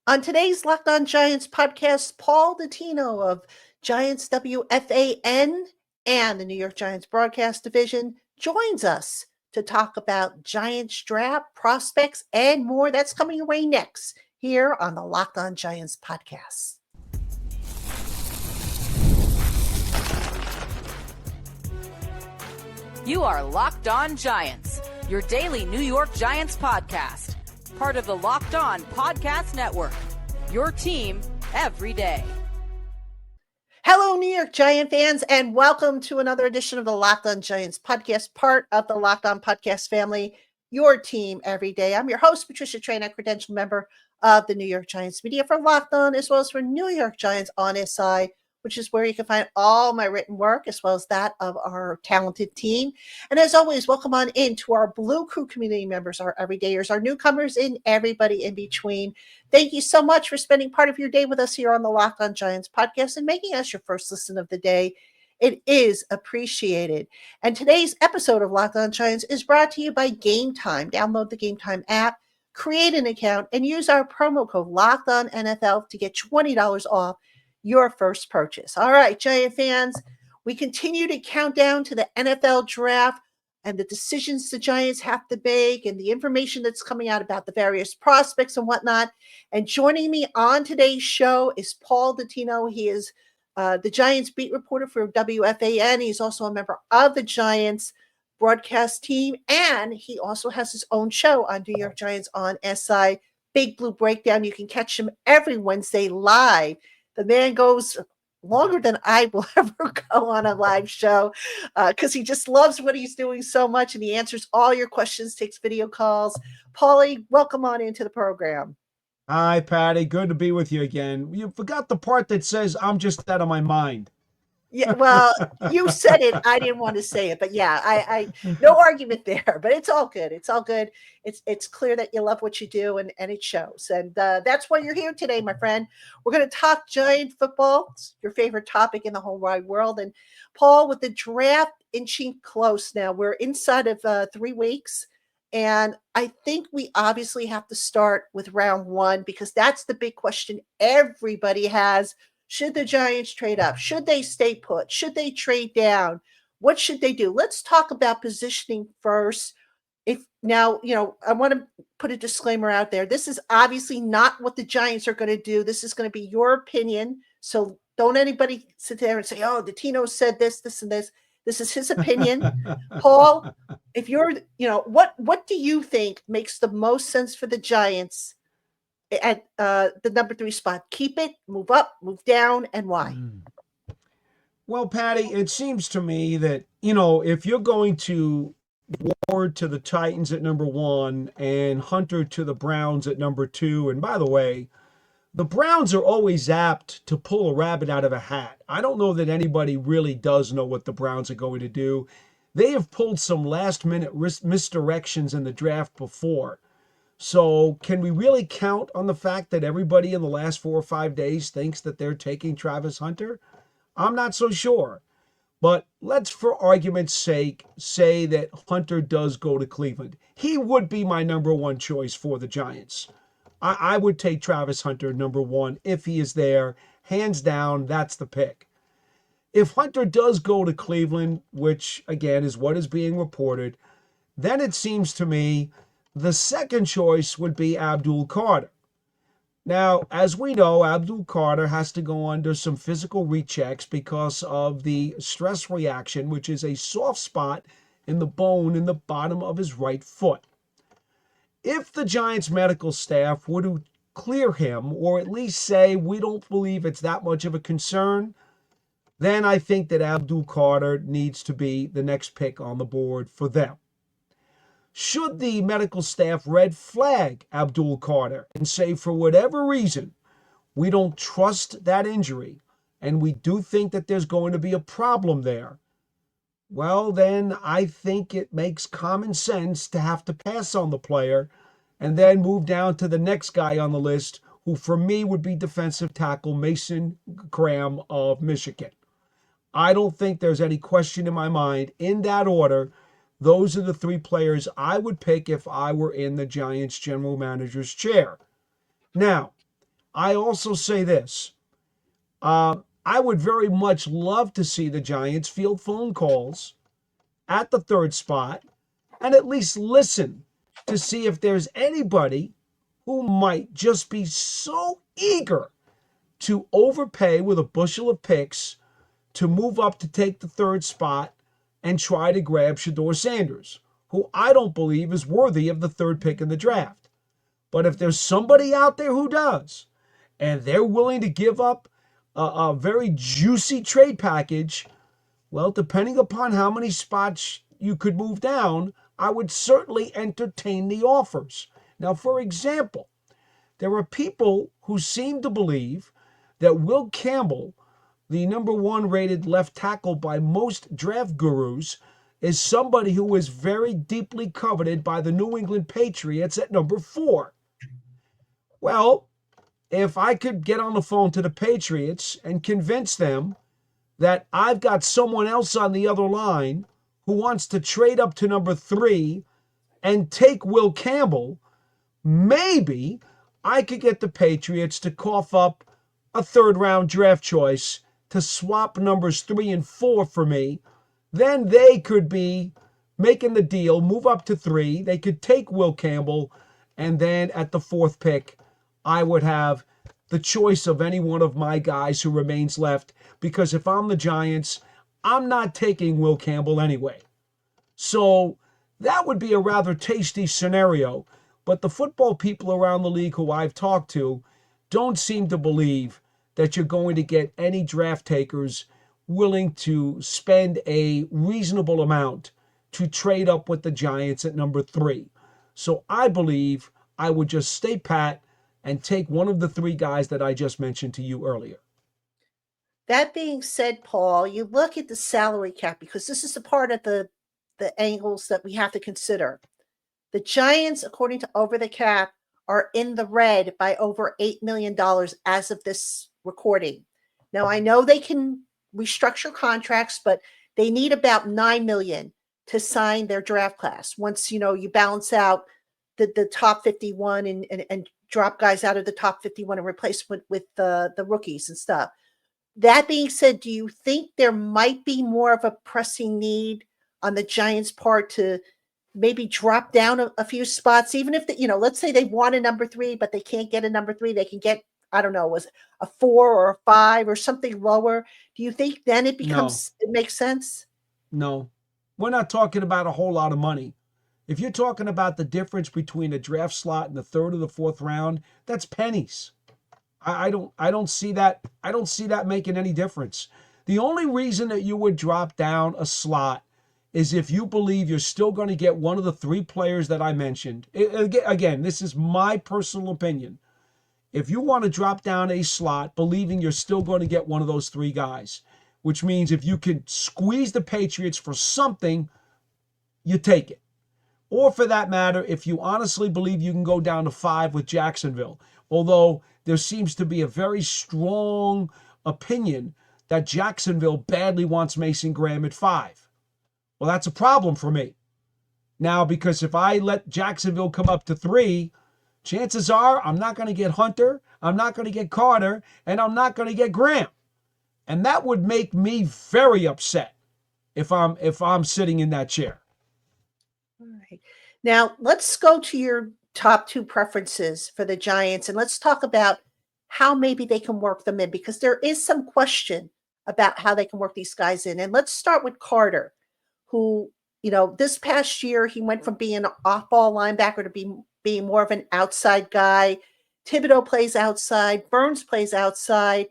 On today's Locked On Giants podcast, Paul Dottino of Giants WFAN and the New York Giants broadcast division joins us to talk about Giants draft, prospects, and more. That's coming your way next here on the Locked On Giants podcast. You are Locked On Giants, your daily New York Giants podcast. Part of the Locked On Podcast Network, your team every day. Hello, New York Giant fans, and welcome to another edition of the Locked On Giants podcast, part of the Locked On Podcast family, your team every day. I'm your host, Patricia Traina, credentialed member of the New York Giants media for Locked On, as well as for New York Giants on SI, which is where you can find all my written work, as well as that of our talented team. And as always, welcome on in to our Blue Crew community members, our everydayers, our newcomers, and everybody in between. Thank you so much for spending part of your day with us here on the Locked On Giants podcast and making us your first listen of the day. It is appreciated. And today's episode of Locked On Giants is brought to you by Game Time. Download the Game Time app, create an account, and use our promo code LOCKEDONNFL to get $20 off your first purchase. All right, Giant fans, we continue to count down to the NFL draft and the decisions the Giants have to make and the information that's coming out about the various prospects and whatnot. And joining me on today's show is Paul Dottino. He is the Giants beat reporter for WFAN. He's also a member of the Giants broadcast team, and he also has his own show on New York Giants on SI, Big Blue Breakdown. You can catch him every Wednesday live. The man goes longer than I will ever go on a live show because he just loves what he's doing so much, and he answers all your questions, takes video calls. Paulie, welcome on into the program. Hi, Patty. Good to be with you again. You forgot the part that says I'm just out of my mind. Yeah, well, you said it. I didn't want to say it, but yeah, I no argument there. But it's all good. It's all good. It's clear that you love what you do, and it shows. And that's why you're here today, my friend. We're going to talk Giant football. It's your favorite topic in the whole wide world. And Paul, with the draft inching close now, we're inside of 3 weeks. And I think we obviously have to start with round one because that's the big question everybody has. Should the Giants trade up? Should they stay put? Should they trade down? What should they do? Let's talk about positioning first. I want to put a disclaimer out there. This is obviously not what the Giants are going to do. This is going to be your opinion. So don't anybody sit there and say, oh, Dottino said this, this, and this. This is his opinion. Paul, if you're, what do you think makes the most sense for the Giants at the number 3 spot? Keep it, move up, move down, and why? Well, Patty, it seems to me that, if you're going to Ward to the Titans at number 1 and Hunter to the Browns at number 2, and by the way, the Browns are always apt to pull a rabbit out of a hat. I don't know that anybody really does know what the Browns are going to do. They have pulled some last-minute misdirections in the draft before. So can we really count on the fact that everybody in the last 4 or 5 days thinks that they're taking Travis Hunter? I'm not so sure. But let's, for argument's sake, say that Hunter does go to Cleveland. He would be my number 1 choice for the Giants. I would take Travis Hunter number 1 if he is there. Hands down, that's the pick. If Hunter does go to Cleveland, which, again, is what is being reported, then it seems to me the second choice would be Abdul Carter. Now, as we know, Abdul Carter has to go under some physical rechecks because of the stress reaction, which is a soft spot in the bone in the bottom of his right foot. If the Giants medical staff were to clear him, or at least say we don't believe it's that much of a concern, then I think that Abdul Carter needs to be the next pick on the board for them. Should the medical staff red flag Abdul Carter and say, for whatever reason, we don't trust that injury, and we do think that there's going to be a problem there, well, then I think it makes common sense to have to pass on the player and then move down to the next guy on the list, who for me would be defensive tackle Mason Graham of Michigan. I don't think there's any question in my mind. In that order, those are the 3 players I would pick if I were in the Giants general manager's chair. Now, I also say this. I would very much love to see the Giants field phone calls at the third spot and at least listen to see if there's anybody who might just be so eager to overpay with a bushel of picks to move up to take the third spot and try to grab Shedeur Sanders, who I don't believe is worthy of the third pick in the draft. But if there's somebody out there who does, and they're willing to give up a very juicy trade package, well, depending upon how many spots you could move down, I would certainly entertain the offers. Now, for example, there are people who seem to believe that Will Campbell, the number one rated left tackle by most draft gurus, is somebody who is very deeply coveted by the New England Patriots at number 4. Well, if I could get on the phone to the Patriots and convince them that I've got someone else on the other line who wants to trade up to number 3 and take Will Campbell, maybe I could get the Patriots to cough up a third-round draft choice to swap numbers 3 and 4 for me. Then they could be making the deal, move up to 3. They could take Will Campbell, and then at the 4th pick, I would have the choice of any one of my guys who remains left, because if I'm the Giants, I'm not taking Will Campbell anyway. So that would be a rather tasty scenario, but the football people around the league who I've talked to don't seem to believe that you're going to get any draft takers willing to spend a reasonable amount to trade up with the Giants at number 3. So I believe I would just stay pat and take one of the 3 guys that I just mentioned to you earlier. That being said, Paul, you look at the salary cap, because this is a part of the angles that we have to consider. The Giants, according to Over the Cap, are in the red by over $8 million as of this recording. Now, I know they can restructure contracts, but they need about $9 million to sign their draft class. Once, you balance out the top 51 and drop guys out of the top 51 and replace with the rookies and stuff. That being said, do you think there might be more of a pressing need on the Giants' part to maybe drop down a few spots, even if let's say they want a number 3, but they can't get a number 3, they can get, I don't know, was a 4 or a 5 or something lower? Do you think then it makes sense? No, we're not talking about a whole lot of money. If you're talking about the difference between a draft slot and the 3rd or the 4th round, that's pennies. I don't see that. I don't see that making any difference. The only reason that you would drop down a slot is if you believe you're still going to get one of the 3 players that I mentioned. Again, this is my personal opinion. If you want to drop down a slot believing you're still going to get one of those 3 guys, which means if you could squeeze the Patriots for something, you take it. Or for that matter, if you honestly believe you can go down to 5 with Jacksonville, although there seems to be a very strong opinion that Jacksonville badly wants Mason Graham at 5. Well, that's a problem for me. Now, because if I let Jacksonville come up to 3, chances are I'm not going to get Hunter, I'm not going to get Carter, and I'm not going to get Graham. And that would make me very upset if I'm sitting in that chair. All right. Now, let's go to your top 2 preferences for the Giants, and let's talk about how maybe they can work them in, because there is some question about how they can work these guys in. And let's start with Carter, who, this past year, he went from being an off-ball linebacker to being more of an outside guy. Thibodeau plays outside. Burns plays outside.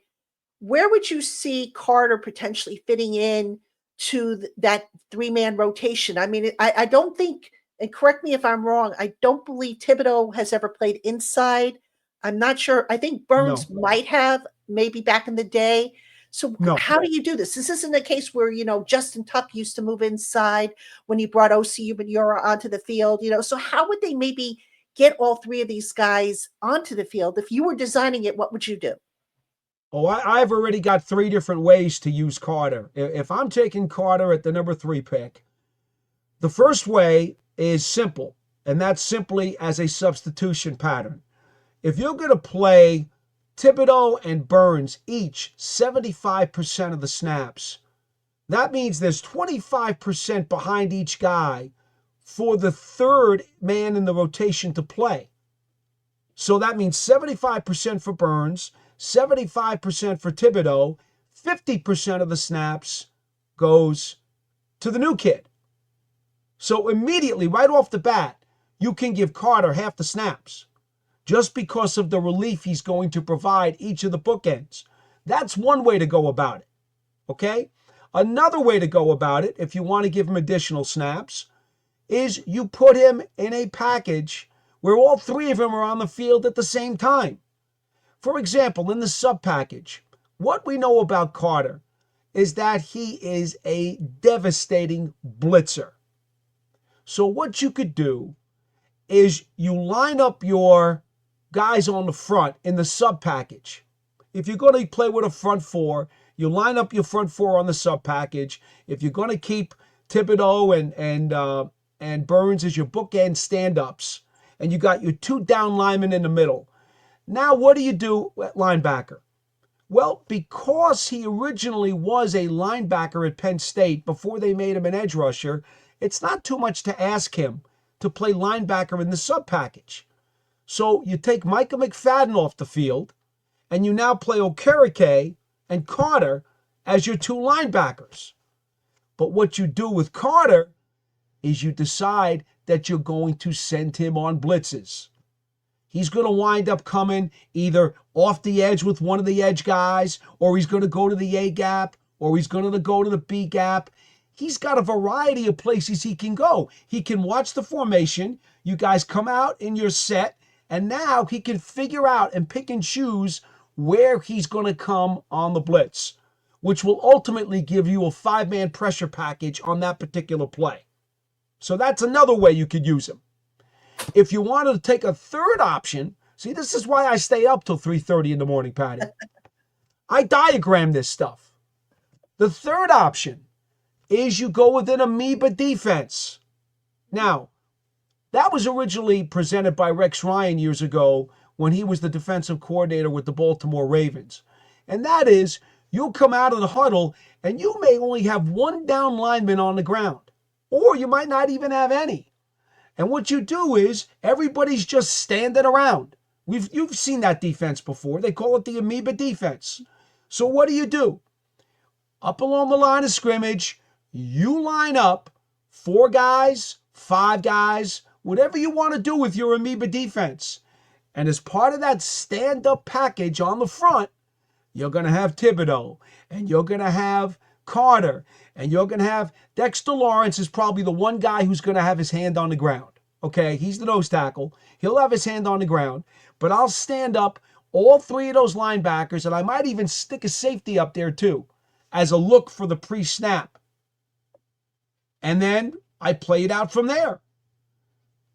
Where would you see Carter potentially fitting in to that 3-man rotation? I mean, I don't think, and correct me if I'm wrong, I don't believe Thibodeau has ever played inside. I'm not sure. I think Burns might have, maybe back in the day. So how do you do this? This isn't a case where, Justin Tuck used to move inside when he brought OC Umenyiora onto the field, So how would they maybe get all 3 of these guys onto the field? If you were designing it, what would you do? Oh, I've already got 3 different ways to use Carter. If I'm taking Carter at the number 3 pick, the first way is simple, and that's simply as a substitution pattern. If you're going to play Thibodeau and Burns each 75% of the snaps. That means there's 25% behind each guy for the third man in the rotation to play. So that means 75% for Burns, 75% for Thibodeau, 50% of the snaps goes to the new kid. So immediately, right off the bat, you can give Carter half the snaps just because of the relief he's going to provide each of the bookends. That's one way to go about it, okay? Another way to go about it, if you want to give him additional snaps, is you put him in a package where all three of them are on the field at the same time. For example, in the sub package, what we know about Carter is that he is a devastating blitzer. So what you could do is you line up your guys on the front in the sub package. If you're going to play with a front four, you line up your front four on the sub package. If you're going to keep Thibodeau and Burns as your bookend stand-ups, and you got your two down linemen in the middle. Now, what do you do at linebacker? Well, because he originally was a linebacker at Penn State before they made him an edge rusher, it's not too much to ask him to play linebacker in the sub package. So you take Micah McFadden off the field, and you now play Okereke and Carter as your two linebackers. But what you do with Carter is you decide that you're going to send him on blitzes. He's going to wind up coming either off the edge with one of the edge guys, or he's going to go to the A gap, or he's going to go to the B gap. He's got a variety of places he can go. He can watch the formation. You guys come out in your set, and now he can figure out and pick and choose where he's going to come on the blitz, which will ultimately give you a 5-man pressure package on that particular play. So that's another way you could use him. If you wanted to take a third option, see, this is why I stay up till 3:30 in the morning, Patty. I diagram this stuff. The third option is you go with an amoeba defense. Now, that was originally presented by Rex Ryan years ago when he was the defensive coordinator with the Baltimore Ravens. And that is, you'll come out of the huddle and you may only have one down lineman on the ground. Or you might not even have any. And what you do is everybody's just standing around. You've seen that defense before. They call it the amoeba defense. So what do? Up along the line of scrimmage, you line up 4 guys, 5 guys, whatever you want to do with your amoeba defense. And as part of that stand-up package on the front, you're going to have Thibodeau, and you're going to have Carter, and you're going to have Dexter Lawrence is probably the one guy who's going to have his hand on the ground. Okay, he's the nose tackle. He'll have his hand on the ground, but I'll stand up all 3 of those linebackers, and I might even stick a safety up there too as a look for the pre-snap. And then I play it out from there.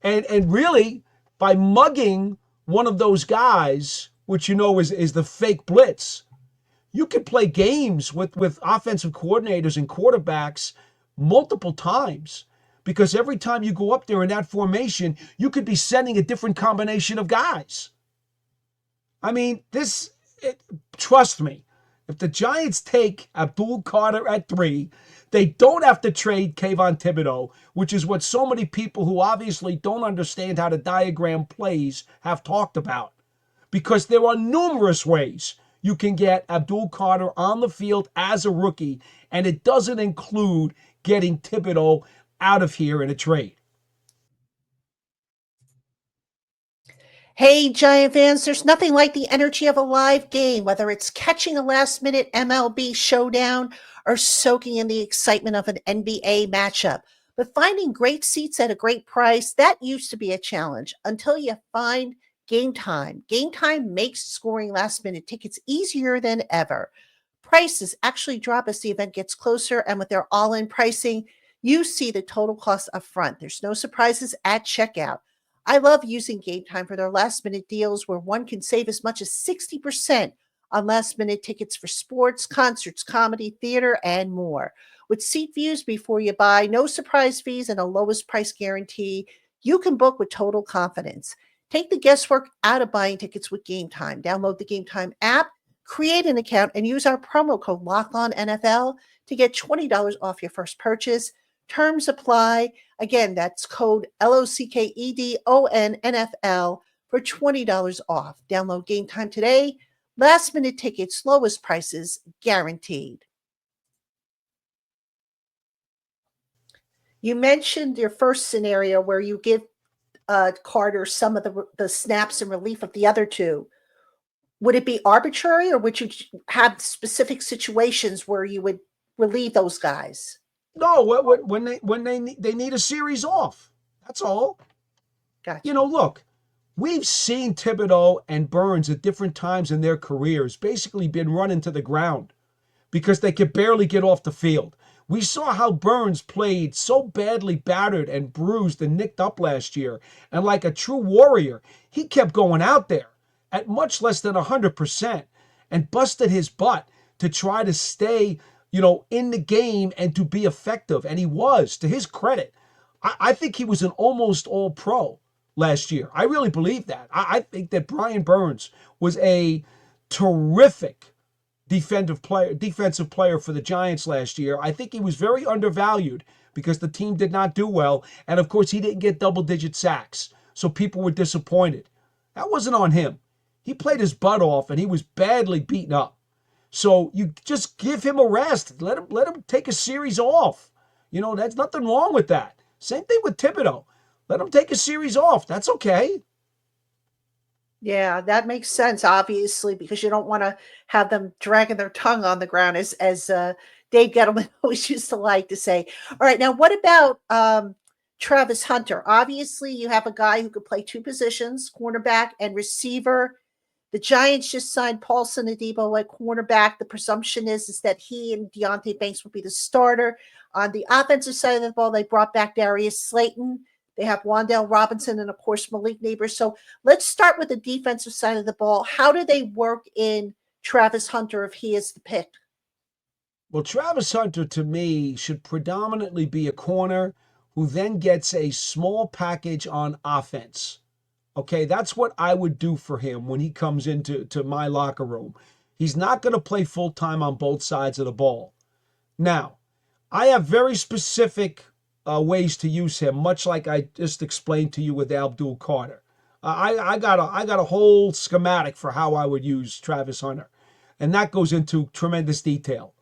And really, by mugging one of those guys, which you know is the fake blitz, you could play games with offensive coordinators and quarterbacks multiple times, because every time you go up there in that formation, you could be sending a different combination of guys. I mean, trust me, if the Giants take Abdul Carter at 3, they don't have to trade Kayvon Thibodeau, which is what so many people who obviously don't understand how to diagram plays have talked about. Because there are numerous ways you can get Abdul Carter on the field as a rookie, and it doesn't include getting Thibodeau out of here in a trade. Hey, Giant fans, there's nothing like the energy of a live game, whether it's catching a last-minute MLB showdown or soaking in the excitement of an NBA matchup. But finding great seats at a great price, that used to be a challenge until you find Game Time. Game Time makes scoring last-minute tickets easier than ever. Prices actually drop as the event gets closer, and with their all-in pricing, you see the total cost up front. There's no surprises at checkout. I love using Game Time for their last-minute deals where one can save as much as 60% on last-minute tickets for sports, concerts, comedy, theater, and more. With seat views before you buy, no surprise fees, and a lowest price guarantee, you can book with total confidence. Take the guesswork out of buying tickets with Game Time. Download the Game Time app, create an account, and use our promo code LOCKEDONNFL to get $20 off your first purchase. Terms apply. Again, that's code LOCKEDONNFL for $20 off. Download Game Time today. Last minute tickets, lowest prices guaranteed. You mentioned your first scenario where you give Carter some of the snaps in relief of the other two. Would it be arbitrary, or would you have specific situations where you would relieve those guys? No, when they need a series off. That's all. Gotcha. Look, we've seen Thibodeau and Burns at different times in their careers basically been run into the ground because they could barely get off the field. We saw how Burns played so badly battered and bruised and nicked up last year. And like a true warrior, he kept going out there at much less than 100% and busted his butt to try to stay, in the game and to be effective. And he was, to his credit. I think he was an almost all-pro last year. I really believe that. I think that Brian Burns was a terrific defensive player for the Giants last year. I think he was very undervalued because the team did not do well. And of course, he didn't get double-digit sacks. So people were disappointed. That wasn't on him. He played his butt off and he was badly beaten up. So you just give him a rest. Let him take a series off. There's nothing wrong with that. Same thing with Thibodeau. Let him take a series off. That's okay. Yeah, that makes sense, obviously, because you don't want to have them dragging their tongue on the ground, as Dave Gettleman always used to like to say. All right, now what about Travis Hunter? Obviously, you have a guy who could play two positions, cornerback and receiver. The Giants just signed Paulson Adebo at cornerback. The presumption is that he and Deontay Banks will be the starter. On the offensive side of the ball, they brought back Darius Slayton. They have Wan'Dale Robinson and, of course, Malik Neighbors. So let's start with the defensive side of the ball. How do they work in Travis Hunter if he is the pick? Well, Travis Hunter, to me, should predominantly be a corner who then gets a small package on offense. Okay, that's what I would do for him when he comes into my locker room. He's not going to play full-time on both sides of the ball. Now, I have very specific ways to use him, much like I just explained to you with Abdul Carter. I got a whole schematic for how I would use Travis Hunter, and that goes into tremendous detail.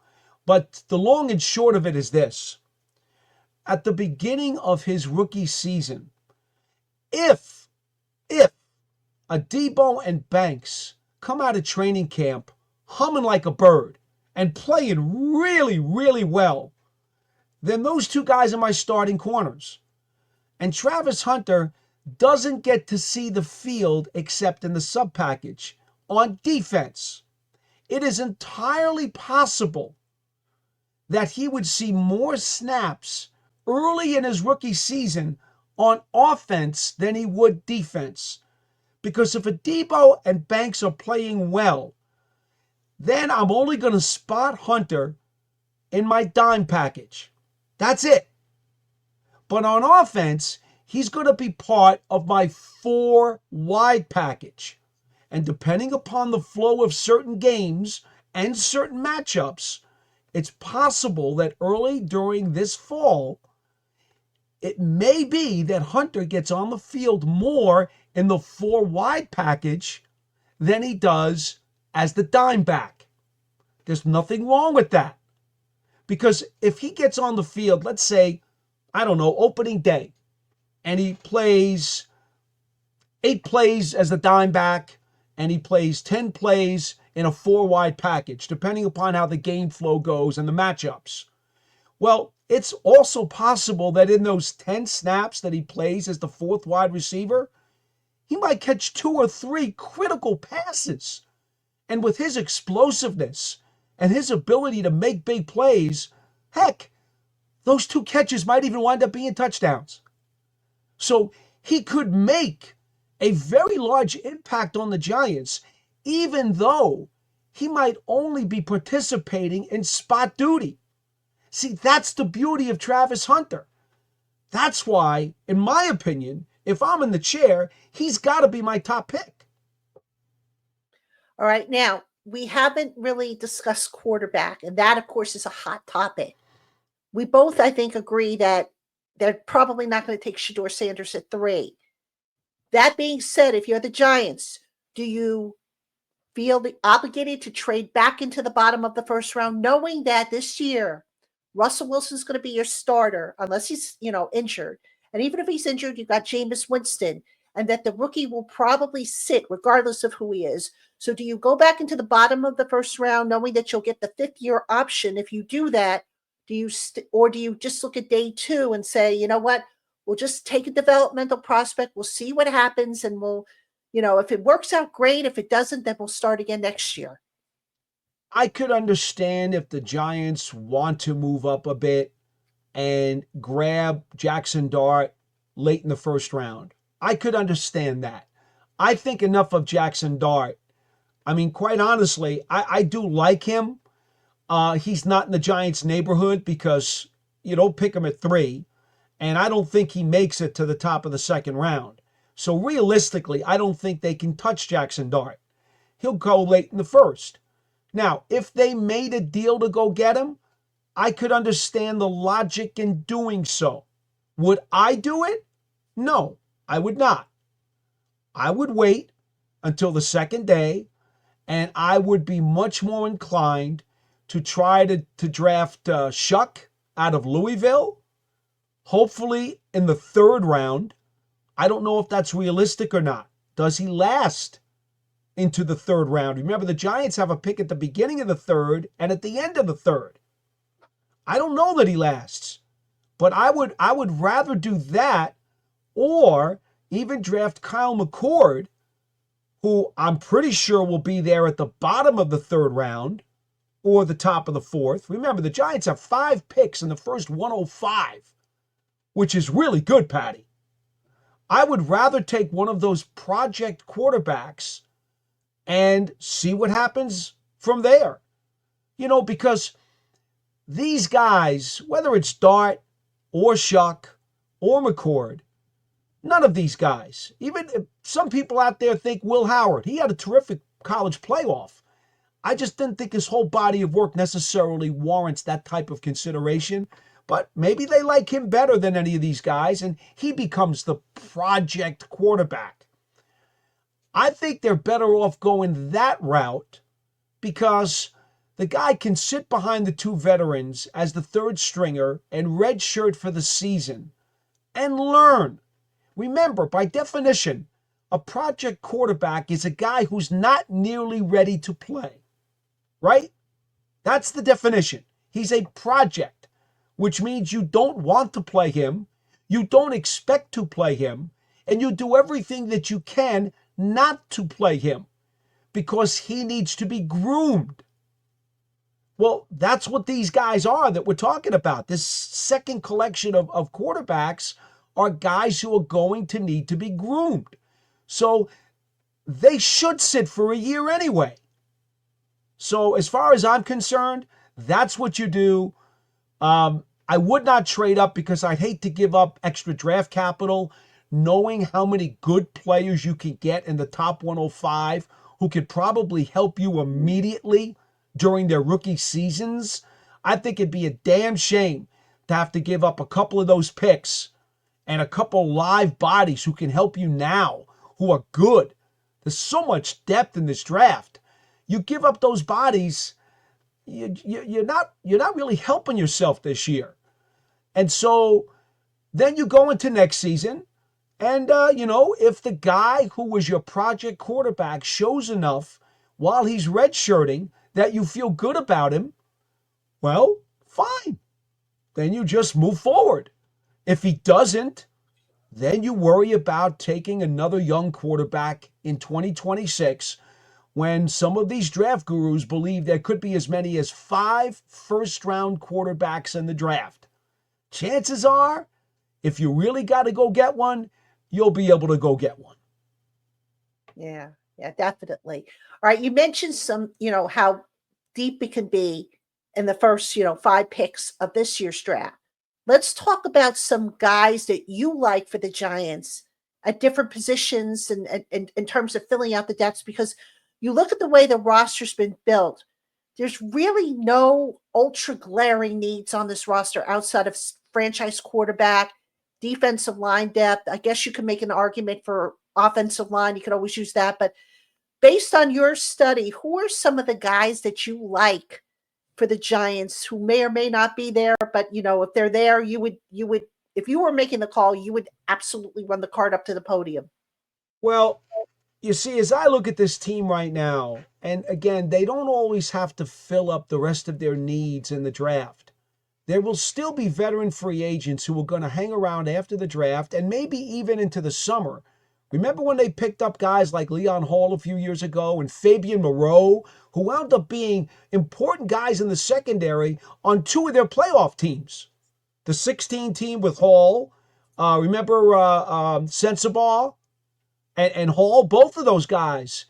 But the long and short of it is this. At the beginning of his rookie season, if Adebo and Banks come out of training camp humming like a bird and playing really, really well, then those two guys are my starting corners. And Travis Hunter doesn't get to see the field except in the sub package on defense. It is entirely possible that he would see more snaps early in his rookie season on offense than he would defense. Because if Adebo and Banks are playing well, then I'm only going to spot Hunter in my dime package. That's it. But on offense, he's going to be part of my 4 wide package. And depending upon the flow of certain games and certain matchups, it's possible that early during this fall, it may be that Hunter gets on the field more in the 4 wide package than he does as the dime back. There's nothing wrong with that. Because if he gets on the field, let's say, opening day, and he plays 8 plays as the dime back, and he plays 10 plays in a 4 wide package, depending upon how the game flow goes and the matchups. Well, it's also possible that in those 10 snaps that he plays as the 4th wide receiver, he might catch 2 or 3 critical passes. And with his explosiveness and his ability to make big plays, heck, those 2 catches might even wind up being touchdowns. So he could make a very large impact on the Giants, even though he might only be participating in spot duty. See, that's the beauty of Travis Hunter. That's why, in my opinion, if I'm in the chair, he's got to be my top pick. All right. Now, we haven't really discussed quarterback, and that, of course, is a hot topic. We both, I think, agree that they're probably not going to take Shedeur Sanders at 3. That being said, if you're the Giants, do you feel obligated to trade back into the bottom of the first round, knowing that this year Russell Wilson's going to be your starter unless he's, injured. And even if he's injured, you've got Jameis Winston, and that the rookie will probably sit regardless of who he is. So do you go back into the bottom of the first round knowing that you'll get the 5th-year option? If you do that, do you just look at day 2 and say, you know what, we'll just take a developmental prospect, we'll see what happens, and we'll, if it works out, great. If it doesn't, then we'll start again next year. I could understand if the Giants want to move up a bit and grab Jackson Dart late in the first round. I could understand that. I think enough of Jackson Dart. I mean, quite honestly, I do like him. He's not in the Giants' neighborhood because you don't pick him at 3, and I don't think he makes it to the top of the second round. So realistically, I don't think they can touch Jackson Dart. He'll go late in the first. Now, if they made a deal to go get him, I could understand the logic in doing so. Would I do it? No, I would not. I would wait until the second day, and I would be much more inclined to try to draft Shuck out of Louisville, hopefully in the 3rd round. I don't know if that's realistic or not. Does he last into the 3rd round? Remember, the Giants have a pick at the beginning of the 3rd and at the end of the 3rd. I don't know that he lasts, but I would rather do that or even draft Kyle McCord, who I'm pretty sure will be there at the bottom of the 3rd round or the top of the 4th. Remember, the Giants have 5 picks in the first 105, which is really good, Patty. I would rather take one of those project quarterbacks and see what happens from there. Because these guys, whether it's Dart or Shuck or McCord, none of these guys, even some people out there think Will Howard, he had a terrific college playoff. I just didn't think his whole body of work necessarily warrants that type of consideration. But maybe they like him better than any of these guys, and he becomes the project quarterback. I think they're better off going that route because the guy can sit behind the 2 veterans as the 3rd stringer and redshirt for the season and learn. Remember, by definition, a project quarterback is a guy who's not nearly ready to play, right? That's the definition. He's a project, which means you don't want to play him, you don't expect to play him, and you do everything that you can not to play him because he needs to be groomed. Well, that's what these guys are that we're talking about. This second collection of quarterbacks are guys who are going to need to be groomed. So they should sit for a year anyway. So as far as I'm concerned, that's what you do. I would not trade up because I'd hate to give up extra draft capital, knowing how many good players you can get in the top 105 who could probably help you immediately during their rookie seasons. I think it'd be a damn shame to have to give up a couple of those picks and a couple live bodies who can help you now, who are good. There's so much depth in this draft. You give up those bodies, you're not really helping yourself this year. And so then you go into next season, and if the guy who was your project quarterback shows enough while he's redshirting that you feel good about him, well, fine. Then you just move forward. If he doesn't, then you worry about taking another young quarterback in 2026 when some of these draft gurus believe there could be as many as 5 first-round quarterbacks in the draft. Chances are, if you really got to go get one, you'll be able to go get one. Yeah, definitely. All right, you mentioned some, how deep it can be in the first, 5 picks of this year's draft. Let's talk about some guys that you like for the Giants at different positions and in terms of filling out the depths, because you look at the way the roster's been built, there's really no ultra glaring needs on this roster outside of franchise quarterback, defensive line depth. I guess you could make an argument for offensive line. You could always use that. But based on your study, who are some of the guys that you like for the Giants who may or may not be there? But, if they're there, you would, if you were making the call, you would absolutely run the card up to the podium. Well, you see, as I look at this team right now, and again, they don't always have to fill up the rest of their needs in the draft. There will still be veteran free agents who are going to hang around after the draft and maybe even into the summer. Remember when they picked up guys like Leon Hall a few years ago and Fabian Moreau, who wound up being important guys in the secondary on two of their playoff teams? The 16 team with Hall, remember Sensabaugh and Hall, both of those guys,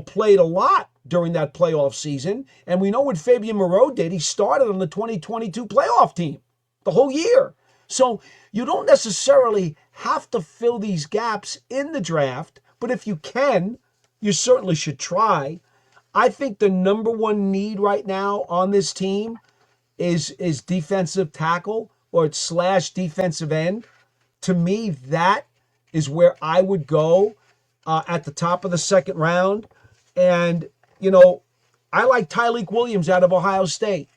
played a lot during that playoff season. And we know what Fabian Moreau did. He started on the 2022 playoff team the whole year. So you don't necessarily have to fill these gaps in the draft, but if you can, you certainly should try. I think the number one need right now on this team is defensive tackle or / defensive end. To me, that is where I would go at the top of the second round. And, I like Tyleik Williams out of Ohio State.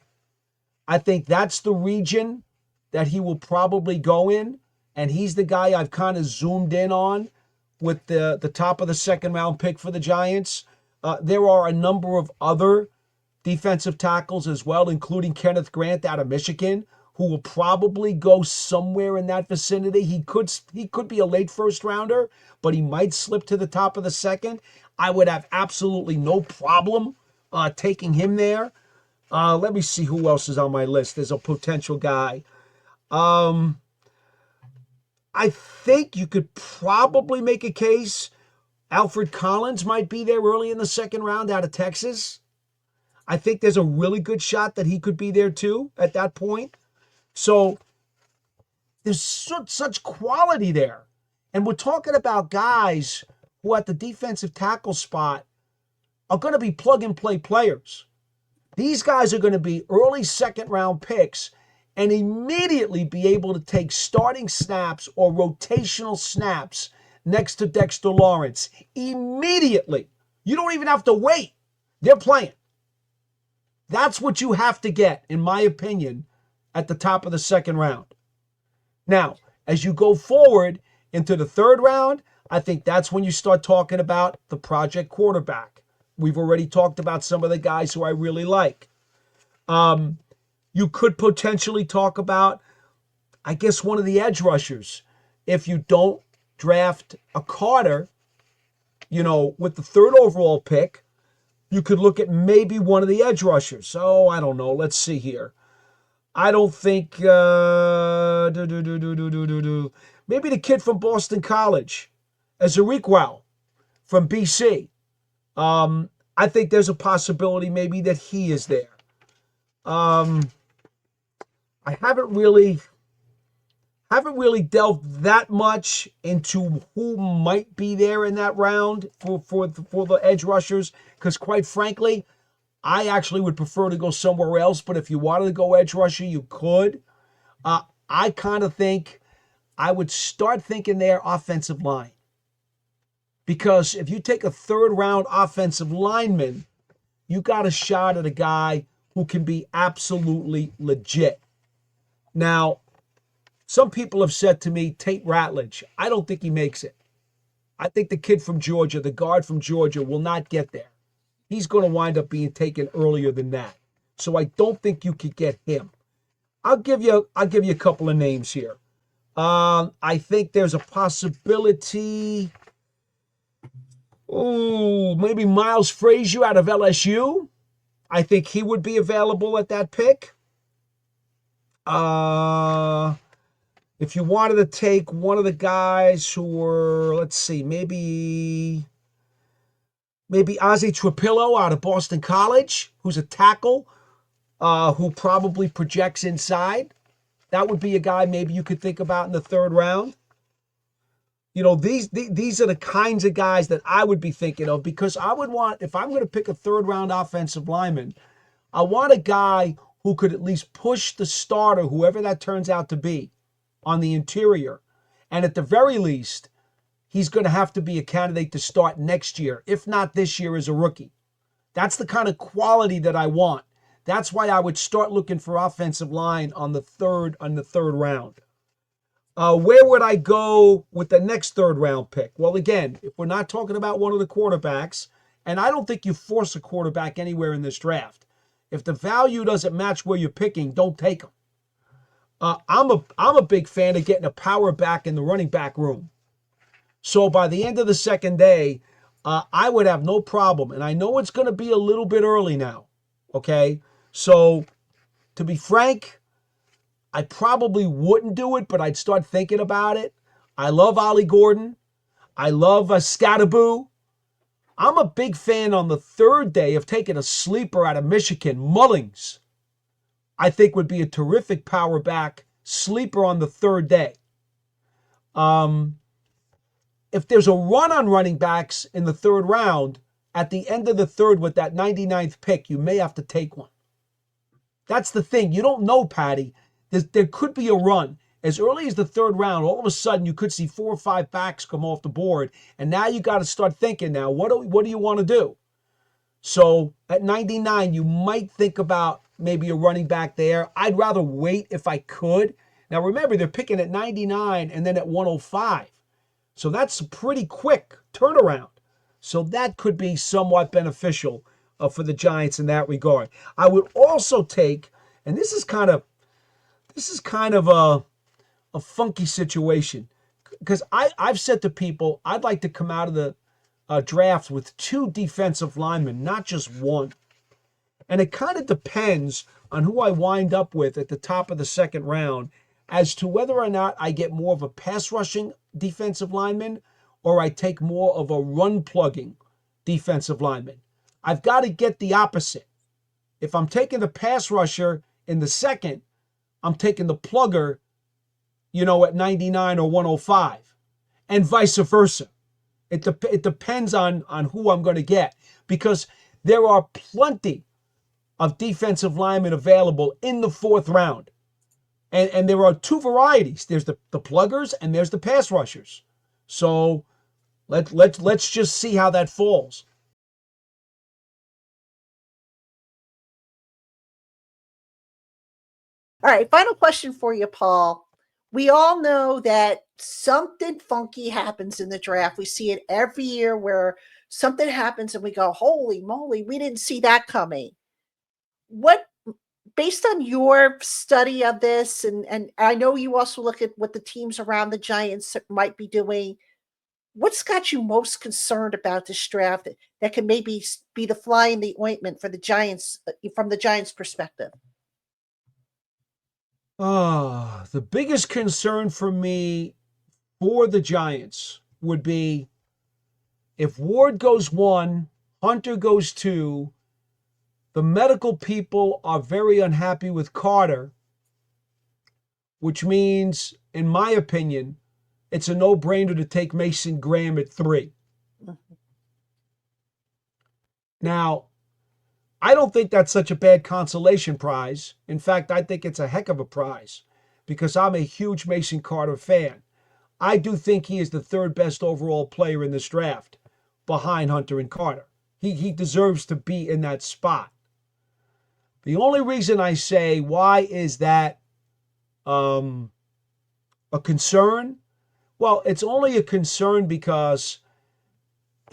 I think that's the region that he will probably go in. And he's the guy I've kind of zoomed in on with the top of the second round pick for the Giants. There are a number of other defensive tackles as well, including Kenneth Grant out of Michigan, who will probably go somewhere in that vicinity. He could be a late first rounder, but he might slip to the top of the second. I would have absolutely no problem taking him there. Let me see who else is on my list. There's a potential guy. I think you could probably make a case. Alfred Collins might be there early in the second round out of Texas. I think there's a really good shot that he could be there too at that point. So there's such quality there. And we're talking about guys who at the defensive tackle spot are going to be plug-and-play players. These guys are going to be early second-round picks and immediately be able to take starting snaps or rotational snaps next to Dexter Lawrence. Immediately. You don't even have to wait. They're playing. That's what you have to get, in my opinion, at the top of the second round. Now, as you go forward into the third round, I think that's when you start talking about the project quarterback. We've already talked about some of the guys who I really like. You could potentially talk about, I guess, one of the edge rushers. If you don't draft a Carter, with the third overall pick, you could look at maybe one of the edge rushers. So, I don't know. Let's see here. I don't think, maybe the kid from Boston College, Ezeriquel from BC. I think there's a possibility maybe that he is there. I haven't really delved that much into who might be there in that round for the edge rushers, because quite frankly, I actually would prefer to go somewhere else. But if you wanted to go edge rusher, you could. I kind of think I would start thinking there offensive line, because if you take a third round offensive lineman, you got a shot at a guy who can be absolutely legit. Now, some people have said to me, Tate Ratledge. I don't think he makes it. I think the kid from Georgia, the guard from Georgia, will not get there. He's going to wind up being taken earlier than that. So I don't think you could get him. I'll give you a couple of names here. I think there's a possibility. Maybe Miles Frazier out of LSU. I think he would be available at that pick. If you wanted to take one of the guys who were, let's see, maybe Ozzie Trapillo out of Boston College, who's a tackle, who probably projects inside. That would be a guy maybe you could think about in the third round. These are the kinds of guys that I would be thinking of, because I would want, if I'm going to pick a third round offensive lineman, I want a guy who could at least push the starter, whoever that turns out to be, on the interior. And at the very least, he's going to have to be a candidate to start next year, if not this year as a rookie. That's the kind of quality that I want. That's why I would start looking for offensive line on the third round. Where would I go with the next third round pick? Well, again, if we're not talking about one of the quarterbacks, and I don't think you force a quarterback anywhere in this draft. If the value doesn't match where you're picking, don't take him. I'm a big fan of getting a power back in the running back room. So by the end of the second day, I would have no problem. And I know it's going to be a little bit early now. Okay? So to be frank, I probably wouldn't do it, but I'd start thinking about it. I love Ollie Gordon. I love Scatterboo. I'm a big fan on the third day of taking a sleeper out of Michigan, Mullings. I think would be a terrific power back sleeper on the third day. If there's a run on running backs in the third round, at the end of the third with that 99th pick, you may have to take one. That's the thing. You don't know, Patty. There could be a run. As early as the third round, all of a sudden you could see 4 or 5 backs come off the board. And now you got to start thinking now, what do you want to do? So at 99, you might think about maybe a running back there. I'd rather wait if I could. Now remember, they're picking at 99 and then at 105. So that's a pretty quick turnaround. So that could be somewhat beneficial for the Giants in that regard. I would also take, and this is kind of a funky situation, because I've said to people I'd like to come out of the drafts with 2 defensive linemen, not just one. And it kind of depends on who I wind up with at the top of the second round as to whether or not I get more of a pass rushing defensive lineman or I take more of a run plugging defensive lineman. I've got to get the opposite. If I'm taking the pass rusher in the second, I'm taking the plugger, at 99 or 105, and vice versa. It depends on who I'm going to get, because there are plenty of defensive linemen available in the fourth round. And there are 2 varieties. There's the pluggers and there's the pass rushers. So let's just see how that falls. All right, final question for you, Paul. We all know that something funky happens in the draft. We see it every year where something happens and we go, holy moly, we didn't see that coming. What, based on your study of this, and I know you also look at what the teams around the Giants might be doing, what's got you most concerned about this draft that can maybe be the fly in the ointment for the Giants, from the Giants' perspective? The biggest concern for me for the Giants would be if Ward goes 1, Hunter goes 2, the medical people are very unhappy with Carter, which means, in my opinion, it's a no-brainer to take Mason Graham at 3. Now, I don't think that's such a bad consolation prize. In fact, I think it's a heck of a prize, because I'm a huge Mason Carter fan. I do think he is the 3rd best overall player in this draft, behind Hunter and Carter. He deserves to be in that spot. The only reason I say, why is that a concern? Well, it's only a concern because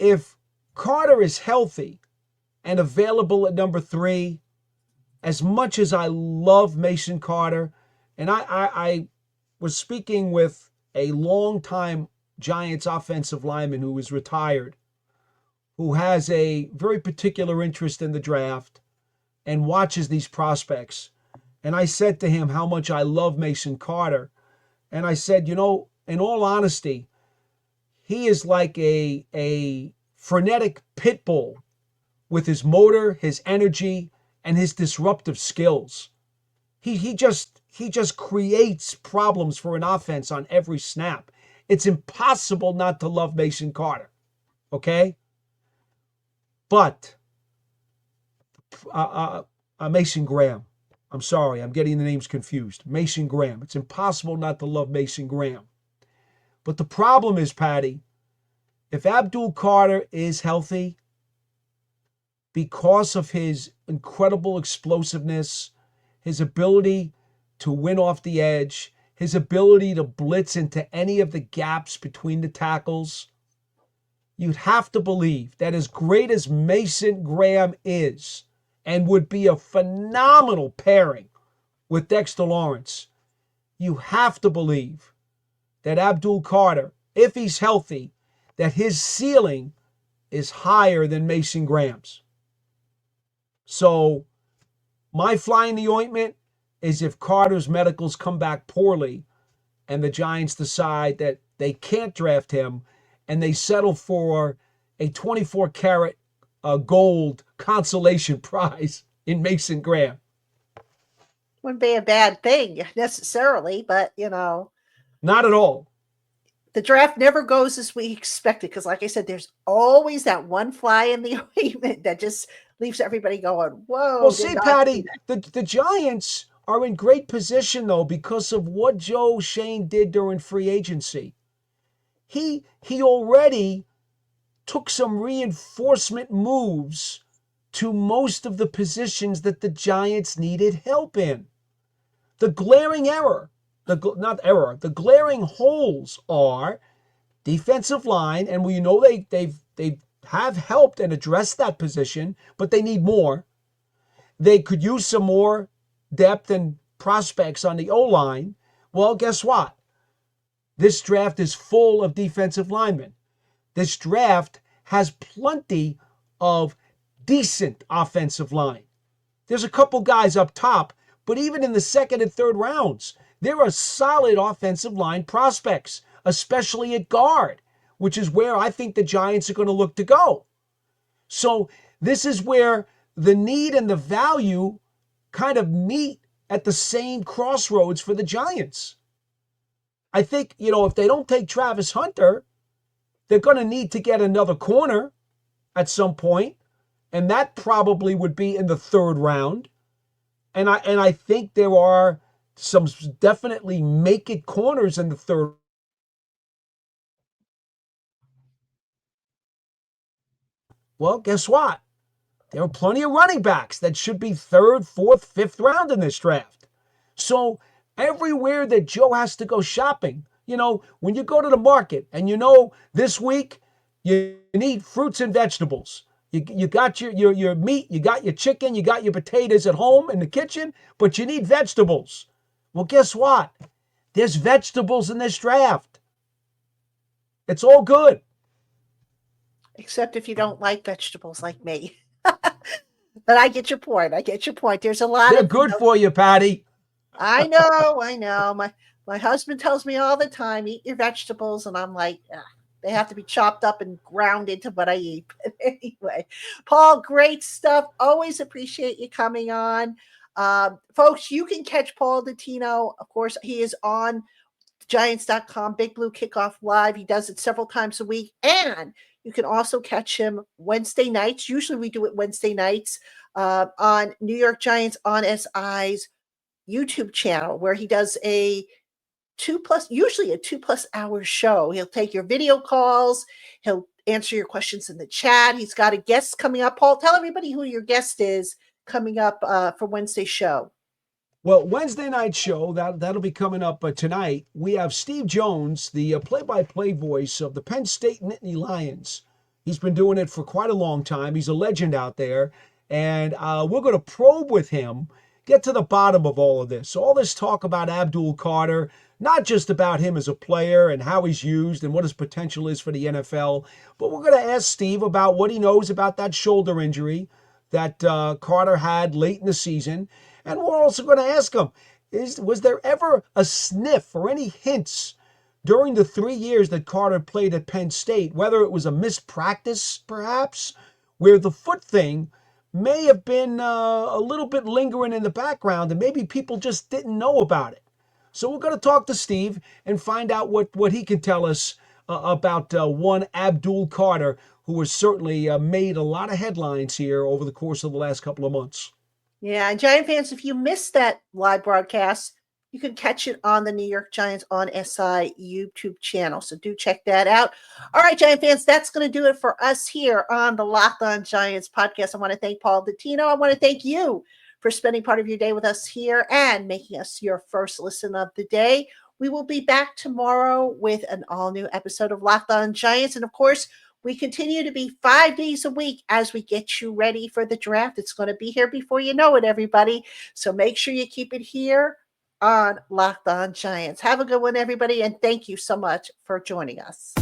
if Carter is healthy and available at number 3, as much as I love Mason Carter, and I was speaking with a longtime Giants offensive lineman who is retired, who has a very particular interest in the draft and watches these prospects. And I said to him how much I love Mason Carter. And I said, in all honesty, he is like a frenetic pit bull with his motor, his energy, and his disruptive skills. He just creates problems for an offense on every snap. It's impossible not to love Mason Carter, okay? But Mason Graham. I'm sorry, I'm getting the names confused. Mason Graham. It's impossible not to love Mason Graham. But the problem is, Patty, if Abdul Carter is healthy, because of his incredible explosiveness, his ability to win off the edge, his ability to blitz into any of the gaps between the tackles, you'd have to believe that as great as Mason Graham is and would be a phenomenal pairing with Dexter Lawrence, you have to believe that Abdul Carter, if he's healthy, that his ceiling is higher than Mason Graham's. So my fly in the ointment is if Carter's medicals come back poorly and the Giants decide that they can't draft him and they settle for a 24-karat gold consolation prize in Mason Graham. Wouldn't be a bad thing necessarily, but, Not at all. The draft never goes as we expected because, like I said, there's always that one fly in the ointment that just leaves everybody going, whoa. Well, see, Patty, the Giants are in great position, though, because of what Joe Schoen did during free agency. He already took some reinforcement moves to most of the positions that the Giants needed help in. The glaring the glaring holes are defensive line, and we know they have helped and addressed that position, but they need more. They could use some more depth and prospects on the O-line. Well, guess what? This draft is full of defensive linemen. This draft has plenty of decent offensive line. There's a couple guys up top, but even in the second and third rounds, there are solid offensive line prospects, especially at guard, which is where I think the Giants are going to look to go. So this is where the need and the value kind of meet at the same crossroads for the Giants. I think, if they don't take Travis Hunter, they're going to need to get another corner at some point, and that probably would be in the third round. And I think there are some definitely make-it corners in the third. Well, guess what? There are plenty of running backs that should be third, fourth, fifth round in this draft. So everywhere that Joe has to go shopping, when you go to the market and this week you need fruits and vegetables. You got your meat, you got your chicken, you got your potatoes at home in the kitchen, but you need vegetables. Well, guess what? There's vegetables in this draft. It's all good. Except if you don't like vegetables like me. But I get your point. There's a lot They're of good for you, Patty. I know. My husband tells me all the time, eat your vegetables, and I'm like, they have to be chopped up and ground into what I eat. But anyway, Paul, great stuff. Always appreciate you coming on. Folks, you can catch Paul Dottino. Of course, he is on Giants.com, Big Blue Kickoff Live. He does it several times a week. And you can also catch him Wednesday nights. Usually we do it Wednesday nights on New York Giants on SI's YouTube channel, where he does usually a 2+ hour show. He'll take your video calls. He'll answer your questions in the chat. He's got a guest coming up. Paul, tell everybody who your guest is coming up for Wednesday's show. Well, Wednesday night show, that'll be coming up tonight. We have Steve Jones, the play-by-play voice of the Penn State Nittany Lions. He's been doing it for quite a long time. He's a legend out there. And we're going to probe with him, get to the bottom of all of this. So all this talk about Abdul Carter, not just about him as a player and how he's used and what his potential is for the NFL, but we're going to ask Steve about what he knows about that shoulder injury that Carter had late in the season. And we're also going to ask him, was there ever a sniff or any hints during the 3 years that Carter played at Penn State, whether it was a missed practice perhaps, where the foot thing may have been a little bit lingering in the background and maybe people just didn't know about it. So we're going to talk to Steve and find out what he can tell us about one Abdul Carter, who has certainly made a lot of headlines here over the course of the last couple of months. Yeah, and Giant fans, if you missed that live broadcast, you can catch it on the New York Giants on SI YouTube channel. So do check that out. All right, Giant fans, that's going to do it for us here on the Locked On Giants podcast. I want to thank Paul Dottino. I want to thank you for spending part of your day with us here and making us your first listen of the day. We will be back tomorrow with an all-new episode of Locked On Giants. And of course, we continue to be 5 days a week as we get you ready for the draft. It's going to be here before you know it, everybody. So make sure you keep it here on Locked On Giants. Have a good one, everybody, and thank you so much for joining us.